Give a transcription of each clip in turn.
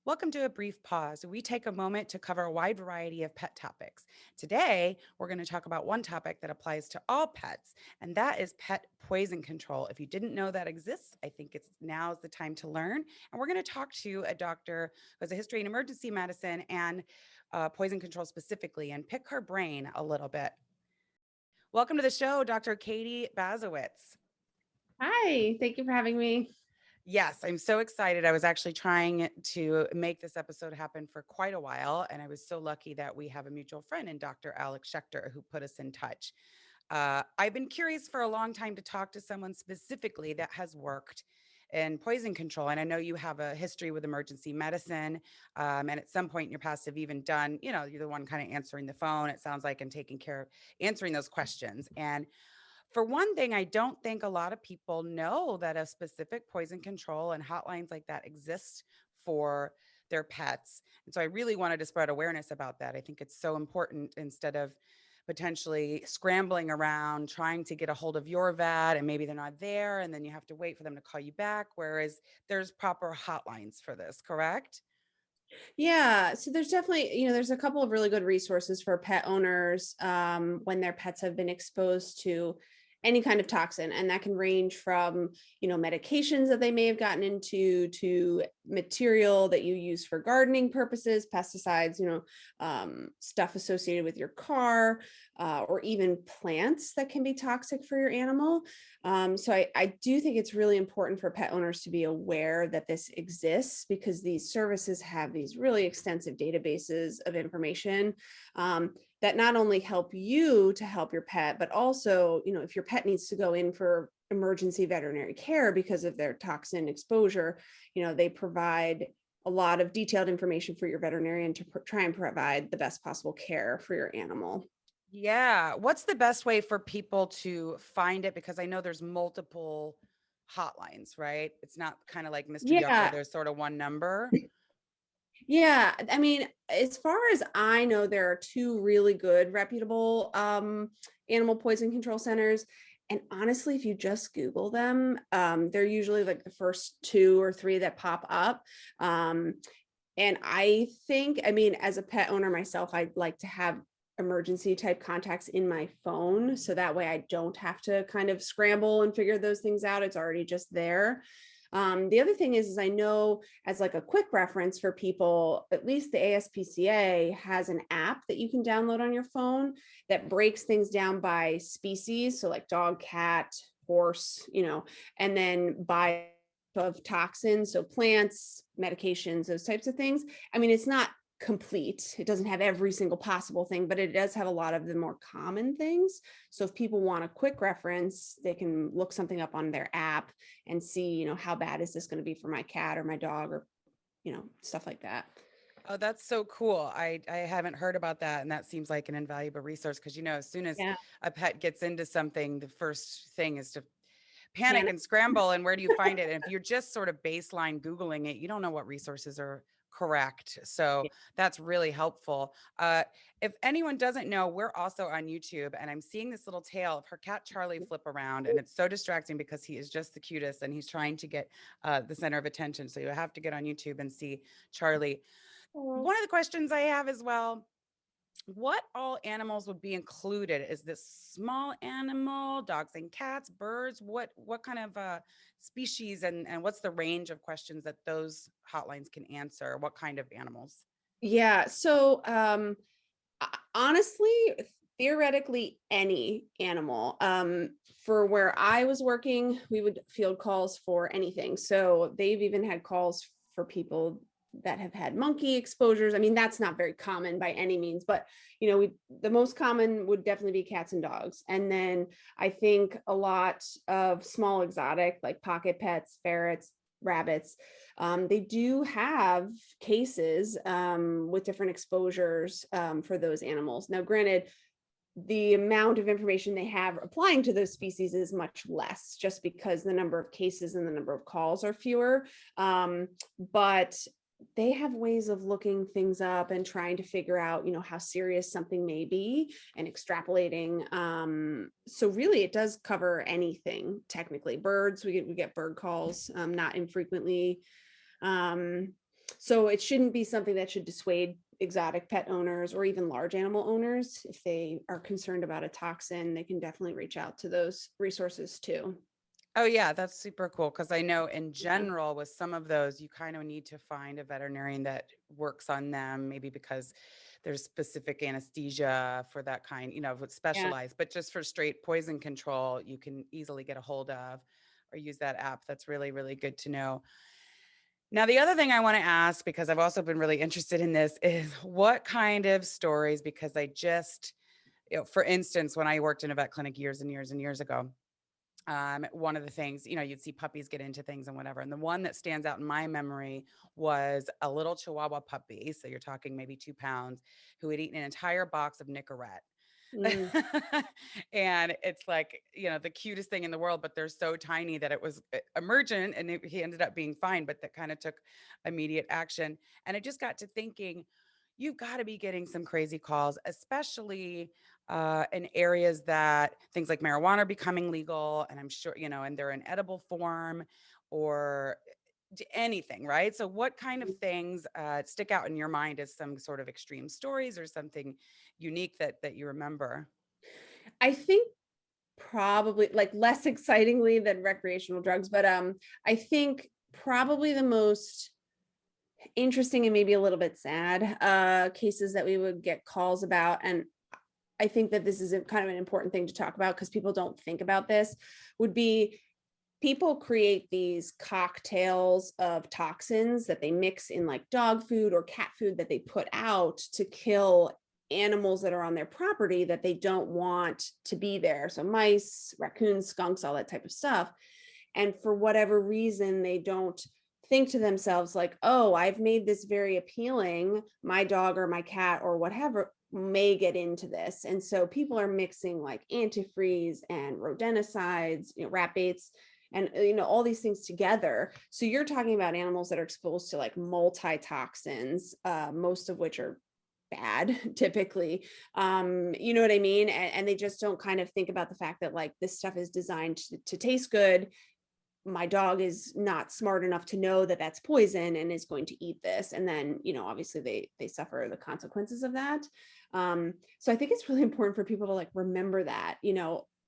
Welcome to a brief pause. We take a moment to cover a wide variety of pet topics. Today, we're going to talk about one topic that applies to all pets, and that is pet poison control. If you didn't know that exists, I think it's now's the time to learn. And we're going to talk to a doctor who has a history in emergency medicine and poison control specifically, and pick her brain a little bit. Welcome to the show, Dr. Katie Bazewicz. Hi, thank you for having me. Yes, I'm so excited. I was actually trying to make this episode happen for quite a while, and I was so lucky that we have a mutual friend in Dr. Alex Schechter who put us in touch. I've been curious for a long time to talk to someone specifically that has worked in poison control. And I know you have a history with emergency medicine. And at some point in your past have even done, you're the one kind of answering the phone, it sounds like, and taking care of answering those questions. And for one thing, I don't think a lot of people know that a specific poison control and hotlines like that exist for their pets. And so I really wanted to spread awareness about that. I think it's so important instead of potentially scrambling around trying to get a hold of your vet and maybe they're not there and then you have to wait for them to call you back. Whereas there's proper hotlines for this, correct? Yeah, so there's definitely, there's a couple of really good resources for pet owners when their pets have been exposed to any kind of toxin. And that can range from, medications that they may have gotten into to material that you use for gardening purposes, pesticides, stuff associated with your car, or even plants that can be toxic for your animal. So I do think it's really important for pet owners to be aware that this exists because these services have these really extensive databases of information that not only help you to help your pet, but also, if your pet needs to go in for emergency veterinary care because of their toxin exposure, they provide a lot of detailed information for your veterinarian to try and provide the best possible care for your animal. Yeah. What's the best way for people to find it? Because I know there's multiple hotlines, right? It's not kind of like Mr. Yuck where Yeah, there's sort of one number. yeah. I mean, as far as I know, there are two really good, reputable animal poison control centers. And honestly, if you just Google them, they're usually like the first two or three that pop up. Um, and I think, I mean, as a pet owner myself, I'd like to have emergency type contacts in my phone. So that way I don't have to kind of scramble and figure those things out. It's already just there. The other thing is I know as like a quick reference for people, at least the ASPCA has an app that you can download on your phone that breaks things down by species. So like dog, cat, horse, and then by of toxins, so plants, medications, those types of things. I mean, it's not complete. It doesn't have every single possible thing, but it does have a lot of the more common things. So if people want a quick reference, they can look something up on their app and see, how bad is this going to be for my cat or my dog or, stuff like that. Oh, that's so cool. I haven't heard about that, and that seems like an invaluable resource because as soon as Yeah. a pet gets into something, the first thing is to panic Panic. and scramble. And where do you find it? And if you're just sort of baseline Googling it, you don't know what resources are correct. So that's really helpful. If anyone doesn't know, we're also on YouTube, and I'm seeing this little tail of her cat Charlie flip around, and it's so distracting because he is just the cutest and he's trying to get the center of attention. So you have to get on YouTube and see Charlie. Oh. One of the questions I have as well, what all animals would be included? Is this small animal, dogs and cats, birds? What kind of species and what's the range of questions that those hotlines can answer? What kind of animals? Yeah. So honestly, theoretically, any animal. For where I was working, we would field calls for anything. So they've even had calls for people that have had monkey exposures. I mean, that's not very common by any means, but the most common would definitely be cats and dogs. And then I think a lot of small exotic like pocket pets, ferrets, rabbits. They do have cases with different exposures for those animals. Now, granted, the amount of information they have applying to those species is much less just because the number of cases and the number of calls are fewer. But they have ways of looking things up and trying to figure out, how serious something may be and extrapolating. So really it does cover anything technically. Birds, we get bird calls, not infrequently. Um, So it shouldn't be something that should dissuade exotic pet owners or even large animal owners. If they are concerned about a toxin, they can definitely reach out to those resources too. Oh yeah, that's super cool because I know in Yeah. general with some of those, you kind of need to find a veterinarian that works on them, maybe because there's specific anesthesia for that kind, if it's Yeah. specialized, but just for straight poison control, you can easily get a hold of or use that app. That's really, really good to know. Now, the other thing I want to ask, because I've also been really interested in this, is what kind of stories, because I just, for instance, when I worked in a vet clinic years and years and years ago, one of the things, you'd see puppies get into things and whatever. And the one that stands out in my memory was a little Chihuahua puppy. So you're talking maybe 2 pounds, who had eaten an entire box of Nicorette. Mm. And it's like, the cutest thing in the world, but they're so tiny that it was emergent and he ended up being fine, but that kind of took immediate action. And I just got to thinking, you've got to be getting some crazy calls, especially in areas that things like marijuana are becoming legal. And I'm sure, and they're in edible form or anything, right? So, what kind of things stick out in your mind as some sort of extreme stories or something unique that you remember? I think probably like less excitingly than recreational drugs, but I think probably the most interesting and maybe a little bit sad cases that we would get calls about, and I think that this is a kind of an important thing to talk about because people don't think about this, would be people create these cocktails of toxins that they mix in like dog food or cat food that they put out to kill animals that are on their property that they don't want to be there. So mice, raccoons, skunks, all that type of stuff. And for whatever reason, they don't think to themselves like, oh, I've made this very appealing, my dog or my cat or whatever may get into this. And so people are mixing like antifreeze and rodenticides, rat baits, and all these things together. So you're talking about animals that are exposed to like multi-toxins, most of which are bad typically. You know what I mean? And they just don't kind of think about the fact that like this stuff is designed to taste good. My dog is not smart enough to know that that's poison and is going to eat this, and then obviously they suffer the consequences of that. So I think it's really important for people to like remember that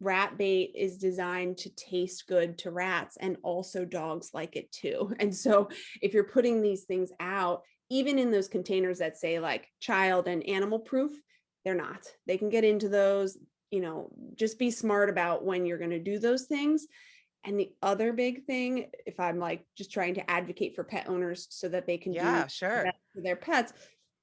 rat bait is designed to taste good to rats, and also dogs like it too. And so if you're putting these things out, even in those containers that say like child and animal proof, they're not. They can get into those. Just be smart about when you're going to do those things. And the other big thing, if I'm like just trying to advocate for pet owners so that they can do Yeah, the sure. best for their pets,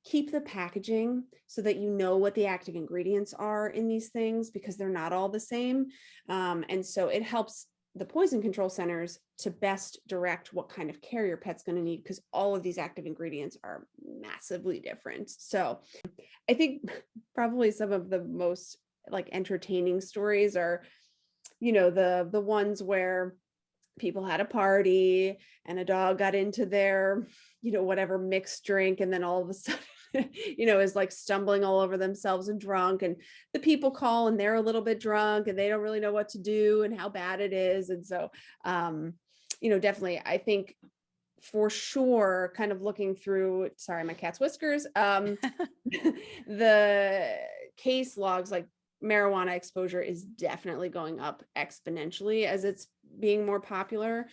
keep the packaging so that you know what the active ingredients are in these things, because they're not all the same. And so it helps the poison control centers to best direct what kind of care your pet's going to need, because all of these active ingredients are massively different. So I think probably some of the most like entertaining stories are the ones where people had a party and a dog got into their whatever mixed drink, and then all of a sudden is like stumbling all over themselves and drunk, and the people call and they're a little bit drunk and they don't really know what to do and how bad it is. And so definitely I think for sure, kind of looking through, sorry, my cat's whiskers, the case logs, like marijuana exposure is definitely going up exponentially as it's being more popular.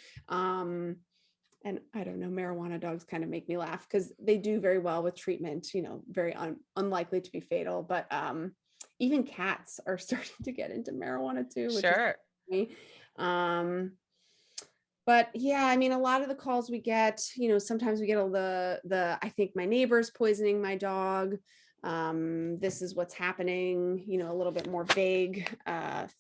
And I don't know, marijuana dogs kind of make me laugh because they do very well with treatment, very unlikely to be fatal. But even cats are starting to get into marijuana too, which is Sure. funny. Um, but yeah, I mean, a lot of the calls we get, sometimes we get all the I think my neighbor's poisoning my dog. This is what's happening, a little bit more vague,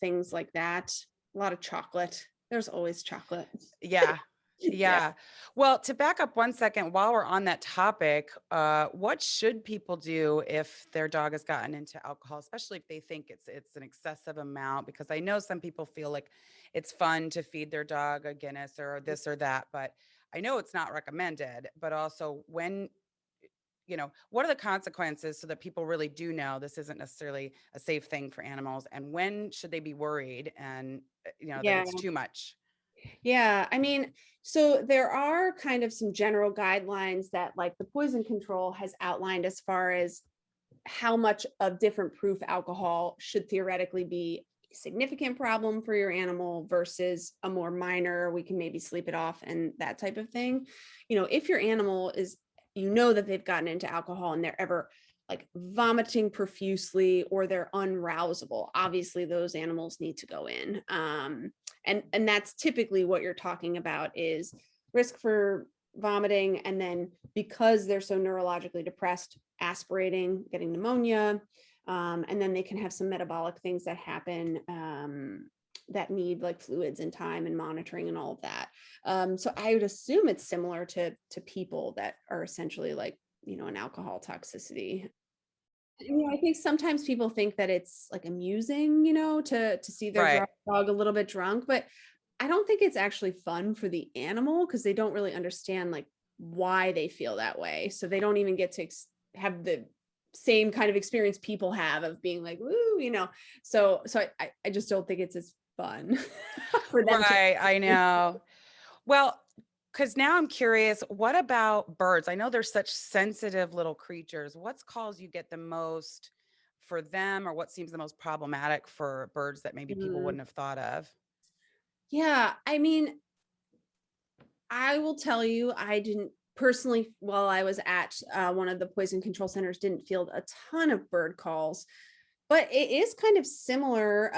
things like that. A lot of chocolate. There's always chocolate. Yeah. Yeah. Yeah. Well, to back up 1 second, while we're on that topic, what should people do if their dog has gotten into alcohol, especially if they think it's an excessive amount? Because I know some people feel like it's fun to feed their dog a Guinness or this or that, but I know it's not recommended. But also, what are the consequences so that people really do know this isn't necessarily a safe thing for animals? And when should they be worried and, that Yeah. it's too much? Yeah, I mean, so there are kind of some general guidelines that like the poison control has outlined as far as how much of different proof alcohol should theoretically be a significant problem for your animal versus a more minor, we can maybe sleep it off and that type of thing. If your animal is, that they've gotten into alcohol and they're ever like vomiting profusely or they're unrousable, obviously those animals need to go in. And that's typically what you're talking about is risk for vomiting, and then because they're so neurologically depressed, aspirating, getting pneumonia, and then they can have some metabolic things that happen, that need like fluids and time and monitoring and all of that. So I would assume it's similar to people that are essentially like, an alcohol toxicity. I think sometimes people think that it's like amusing, to see their Right. dog a little bit drunk, but I don't think it's actually fun for the animal because they don't really understand like why they feel that way. So they don't even get to have the same kind of experience people have of being like, woo. So I just don't think it's as fun for them to. Right. I know. Well, because now I'm curious, what about birds? I know they're such sensitive little creatures. What's calls you get the most for them, or what seems the most problematic for birds that maybe people Mm, wouldn't have thought of? yeah, I mean, I will tell you, I didn't personally, while I was at one of the poison control centers, didn't field a ton of bird calls, but it is kind of similar.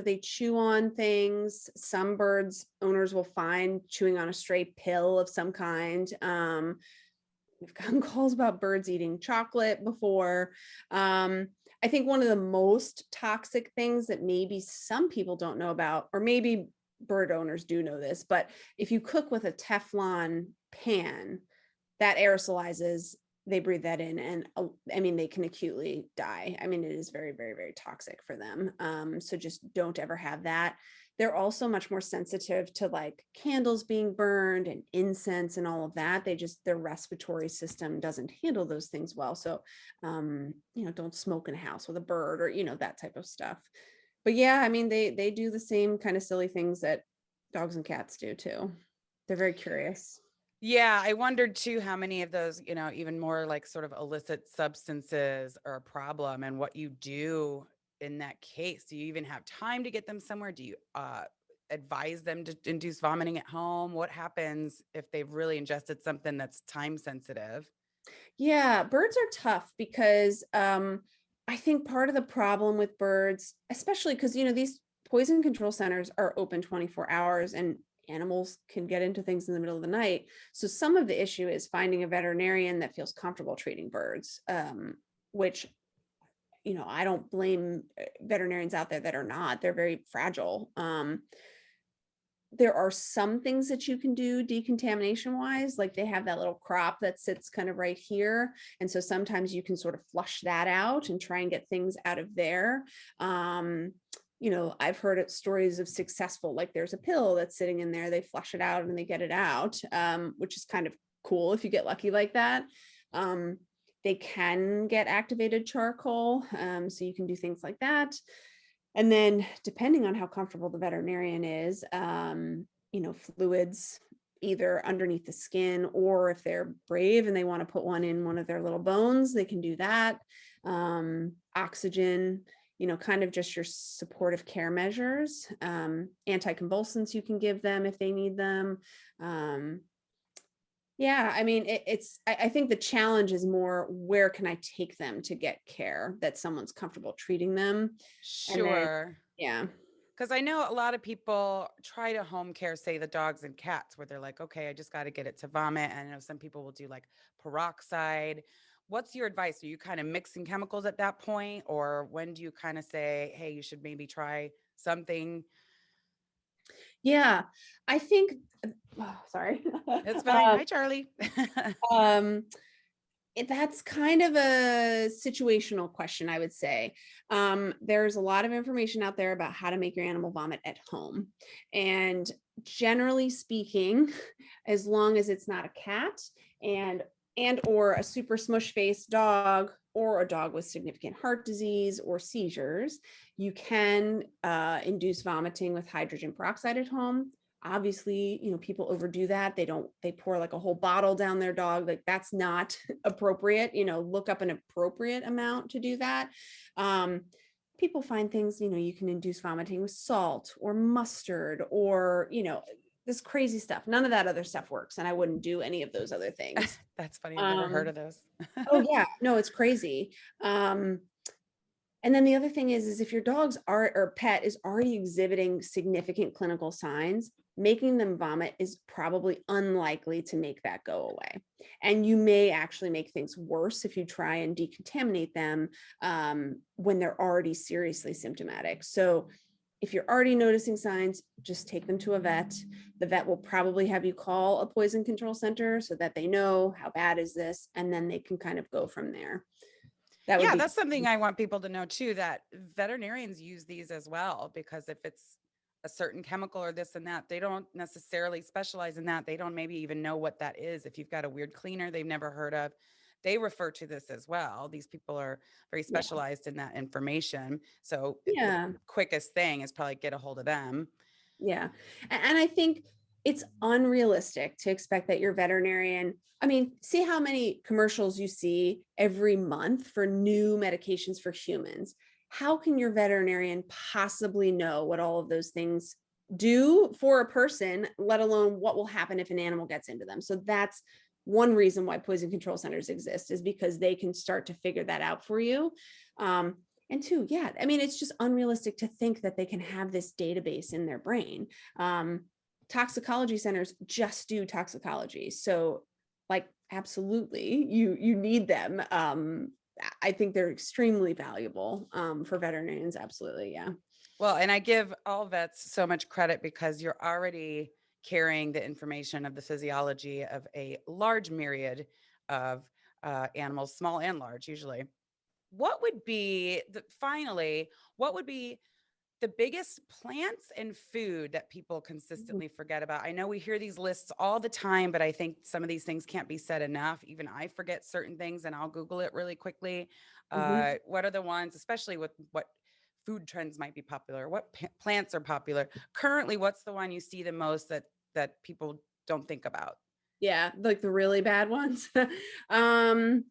They chew on things. Some birds owners will find chewing on a stray pill of some kind. We've gotten calls about birds eating chocolate before. I think one of the most toxic things that maybe some people don't know about, or maybe bird owners do know this, but if you cook with a Teflon pan, that aerosolizes, they breathe that in, and I mean, they can acutely die. I mean, it is very, very, very toxic for them. So just don't ever have that. They're also much more sensitive to like candles being burned and incense and all of that. Their respiratory system doesn't handle those things well. So, don't smoke in a house with a bird or, that type of stuff. But yeah, I mean, they do the same kind of silly things that dogs and cats do too. They're very curious. Yeah, I wondered too how many of those, even more like sort of illicit substances are a problem and what you do in that case. Do you even have time to get them somewhere? Do you advise them to induce vomiting at home? What happens if they've really ingested something that's time sensitive? Yeah, birds are tough because I think part of the problem with birds, especially because these poison control centers are open 24 hours and animals can get into things in the middle of the night. So some of the issue is finding a veterinarian that feels comfortable treating birds, which I don't blame veterinarians out there that are not. They're very fragile. There are some things that you can do decontamination wise, like they have that little crop that sits kind of right here, and so sometimes you can sort of flush that out and try and get things out of there. I've heard stories of successful, like there's a pill that's sitting in there, they flush it out and they get it out, which is kind of cool if you get lucky like that. um, they can get activated charcoal, so you can do things like that. And then depending on how comfortable the veterinarian is, fluids either underneath the skin, or if they're brave and they want to put one in one of their little bones, they can do that. Oxygen, kind of just your supportive care measures. Anticonvulsants you can give them if they need them. Yeah, I mean, I think the challenge is more, where can I take them to get care that someone's comfortable treating them? And then, Sure. yeah. Because I know a lot of people try to home care, say the dogs and cats, where they're like, okay, I just got to get it to vomit. And I know some people will do like peroxide. What's your advice? Are you kind of mixing chemicals at that point? Or when do you kind of say, hey, you should maybe try something? Yeah, I think, oh, sorry. It's fine. Hi, Charlie. Um, that's kind of a situational question, I would say. There's a lot of information out there about how to make your animal vomit at home. And generally speaking, as long as it's not a cat and or a super smush faced dog, or a dog with significant heart disease or seizures, you can induce vomiting with hydrogen peroxide at home. Obviously, people overdo that. They pour like a whole bottle down their dog. Like that's not appropriate. Look up an appropriate amount to do that. People find things, you can induce vomiting with salt or mustard or, this crazy stuff. None of that other stuff works. And I wouldn't do any of those other things. That's funny. I've never heard of those. Oh yeah, no, it's crazy. And then the other thing is if your dog's or pet is already exhibiting significant clinical signs, making them vomit is probably unlikely to make that go away. And you may actually make things worse if you try and decontaminate them when they're already seriously symptomatic. So if you're already noticing signs, just take them to a vet. The vet will probably have you call a poison control center so that they know how bad is this, and then they can kind of go from there. That would Yeah, be that's something I want people to know too, that veterinarians use these as well, because if it's a certain chemical or this and that, they don't necessarily specialize in that. They don't maybe even know what that is. If you've got a weird cleaner they've never heard of, they refer to this as well. These people are very yeah. specialized in that information. So the Yeah. quickest thing is probably get a hold of them. Yeah. And I think it's unrealistic to expect that your veterinarian, I mean, see how many commercials you see every month for new medications for humans. How can your veterinarian possibly know what all of those things do for a person, let alone what will happen if an animal gets into them? So that's one reason why poison control centers exist, is because they can start to figure that out for you. And two, yeah, I mean, it's just unrealistic to think that they can have this database in their brain. Toxicology centers just do toxicology. So like, absolutely, you need them. I think they're extremely valuable for veterinarians. Absolutely. Yeah. Well, and I give all vets so much credit because you're already carrying the information of the physiology of a large myriad of animals, small and large, usually. What would be finally, what would be the biggest plants and food that people consistently forget about? I know we hear these lists all the time, but I think some of these things can't be said enough. Even I forget certain things and I'll Google it really quickly. Mm-hmm. What are the ones, especially with what food trends might be popular? What plants are popular? Currently, what's the one you see the most that people don't think about? Yeah, like the really bad ones. um,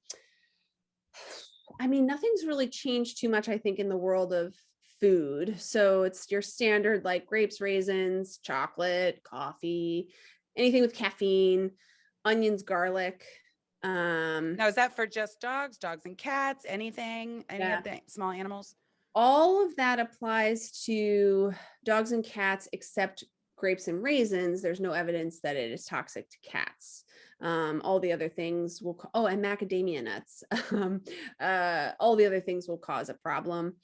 I mean, nothing's really changed too much, I think, in the world of food. So it's your standard like grapes, raisins, chocolate, coffee, anything with caffeine, onions, garlic. Now, is that for just dogs and cats, anything, any Yeah, of the small animals? all of that applies to dogs and cats except grapes and raisins. There's no evidence that it is toxic to cats. All the other things will, and macadamia nuts. All the other things will cause a problem.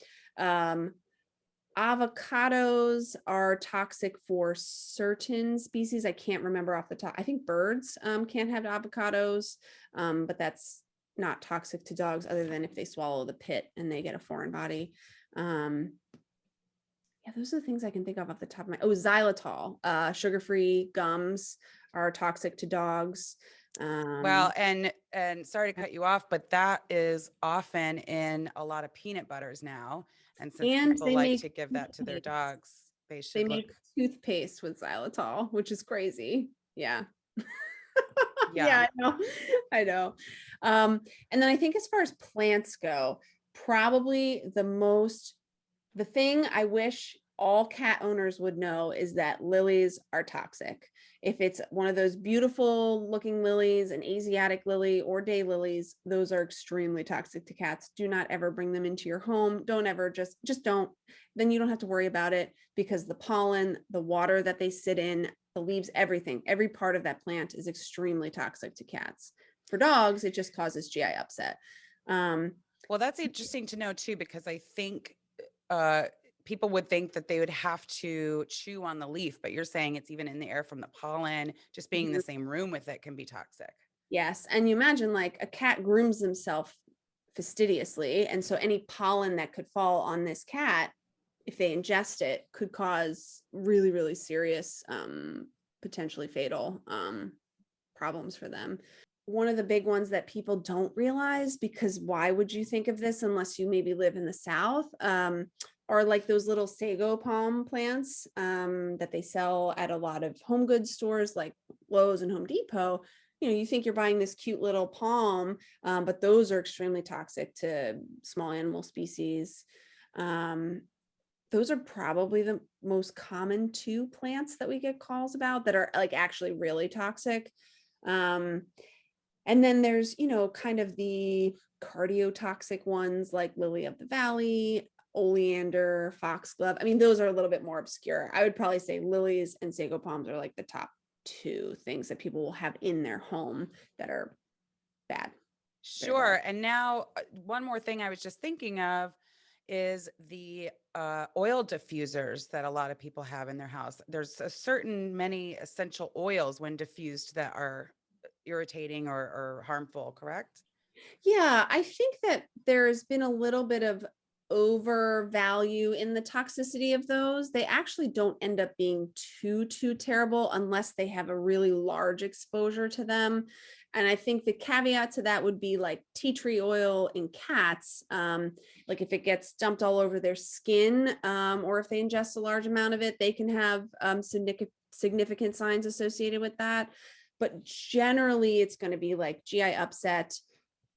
Avocados are toxic for certain species. I can't remember off the top. I think birds can't have avocados, but that's not toxic to dogs other than if they swallow the pit and they get a foreign body. Yeah, those are the things I can think of off the top of my. Oh, xylitol, sugar-free gums are toxic to dogs. Well, and sorry to cut you off, but that is often in a lot of peanut butters now. And since And people they like make to give that to their dogs, they they should look. make toothpaste with xylitol, which is crazy. Yeah. Yeah. Yeah, I know. I know. And then I think as far as plants go, probably the thing I wish all cat owners would know is that lilies are toxic. If it's one of those beautiful looking lilies, an Asiatic lily or daylilies, those are extremely toxic to cats. Do not ever bring them into your home. Don't ever just don't. Then you don't have to worry about it, because the pollen, the water that they sit in, the leaves, everything, every part of that plant is extremely toxic to cats. For dogs, it just causes GI upset. Um, Well, that's interesting to know too, because I think uh, people would think that they would have to chew on the leaf, but you're saying it's even in the air from the pollen, just being in the same room with it can be toxic. Yes. And you imagine like a cat grooms himself fastidiously. And so any pollen that could fall on this cat, if they ingest it, could cause really, really serious, potentially fatal problems for them. One of the big ones that people don't realize, because why would you think of this unless you maybe live in the South, are like those little sago palm plants that they sell at a lot of home goods stores like Lowe's and Home Depot. You think you're buying this cute little palm, but those are extremely toxic to small animal species. Um, those are probably the most common two plants that we get calls about that are like actually really toxic. Um, and then there's, kind of the cardiotoxic ones like lily of the valley, oleander, foxglove. I mean, those are a little bit more obscure. I would probably say lilies and sago palms are like the top two things that people will have in their home that are bad, very bad. Sure. And now, one more thing I was just thinking of is the oil diffusers that a lot of people have in their house. There's a certain many essential oils when diffused that are irritating or harmful, correct? Yeah, I think that there's been a little bit of overvalue in the toxicity of those. They actually don't end up being too terrible unless they have a really large exposure to them. And I think the caveat to that would be like tea tree oil in cats. Like if it gets dumped all over their skin, or if they ingest a large amount of it, they can have significant signs associated with that. But generally, it's going to be like GI upset.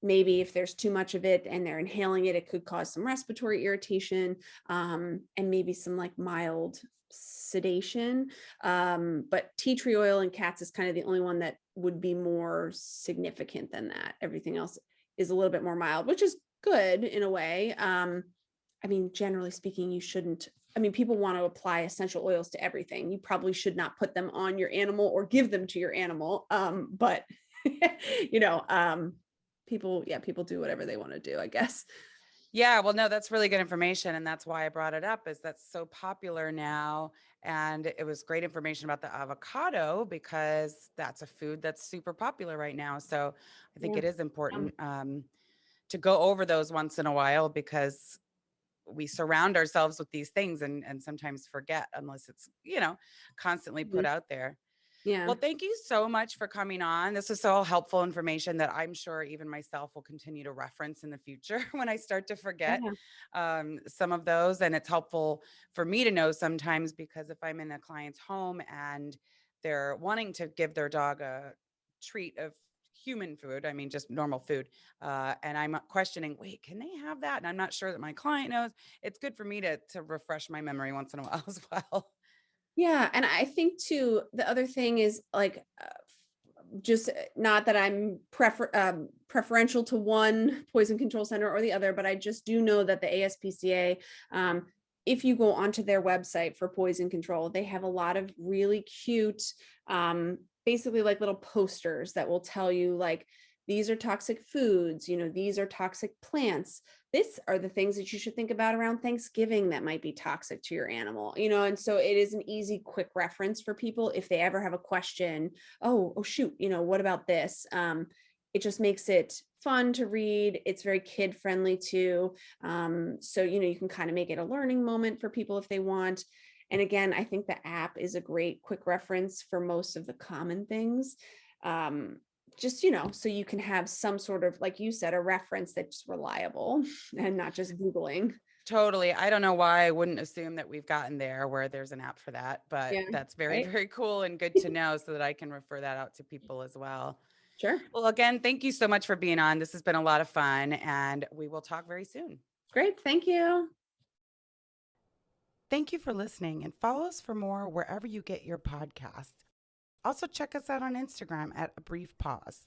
Maybe if there's too much of it and they're inhaling it, it could cause some respiratory irritation, and maybe some like mild sedation. But tea tree oil in cats is kind of the only one that would be more significant than that. Everything else is a little bit more mild, which is good in a way. I mean, generally speaking, you shouldn't. I mean, people want to apply essential oils to everything. You probably should not put them on your animal or give them to your animal. But you know, people do whatever they want to do, I guess. Yeah, well, no, that's really good information. And that's why I brought it up, is that's so popular now. And it was great information about the avocado because that's a food that's super popular right now. So I think Yeah. it is Um, important to go over those once in a while because we surround ourselves with these things and sometimes forget unless it's, constantly put mhm. out there. Yeah. Well, thank you so much for coming on. This is so helpful information that I'm sure even myself will continue to reference in the future when I start to forget Yeah. some of those. And it's helpful for me to know sometimes because if I'm in a client's home and they're wanting to give their dog a treat of human food, I mean, just normal food, and I'm questioning, wait, can they have that? And I'm not sure that my client knows. It's good for me to refresh my memory once in a while as well. Yeah. And I think too, the other thing is like, just not that I'm preferential to one poison control center or the other, but I just do know that the ASPCA, if you go onto their website for poison control, they have a lot of really cute, basically like little posters that will tell you like, these are toxic foods, these are toxic plants. These are the things that you should think about around Thanksgiving that might be toxic to your animal, and so it is an easy, quick reference for people if they ever have a question. Oh shoot, what about this? It just makes it fun to read. It's very kid friendly too. So you can kind of make it a learning moment for people if they want. And again, I think the app is a great quick reference for most of the common things. Just so you can have some sort of, like you said, a reference that's reliable and not just Googling. Totally. I don't know why I wouldn't assume that we've gotten there where there's an app for that, but Yeah. that's very, Right. very cool and good to know so that I can refer that out to people as well. Sure. Well, again, thank you so much for being on. This has been a lot of fun and we will talk very soon. Great. Thank you. Thank you for listening and follow us for more wherever you get your podcasts. Also, check us out on Instagram at A Brief Pause.